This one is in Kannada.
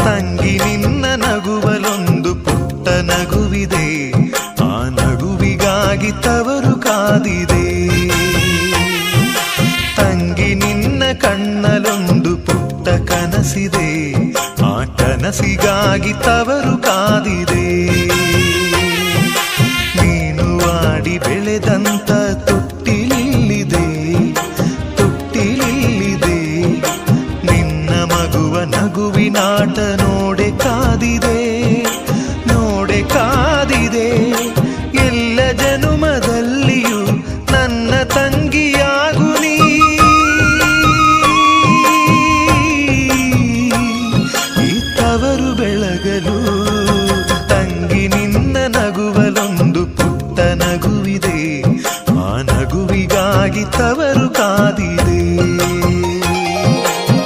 ತಂಗಿ ನಿನ್ನ ನಗುವಲೊಂದು ಪುಟ್ಟ ನಗುವಿದೆ, ಆ ನಗುವಿಗಾಗಿ ತವರು ಕಾದಿದೆ. ತಂಗಿ ನಿನ್ನ ಕಣ್ಣಲೊಂದು ಪುಟ್ಟ ಕನಸಿದೆ, ಆ ಕನಸಿಗಾಗಿ ತವರು ಕಾದಿದೆ. ನೀನು ಆಡಿ ಬೆಳೆದಂತ ತೊಟ್ಟಿಲಿಲ್ಲಿದೆ, ತೊಟ್ಟಿಲಿಲ್ಲಿದೆ. ನಿನ್ನ ಮಗುವ ನಗುವಿನಾಟ ನೋಡೆ ಕಾದಿ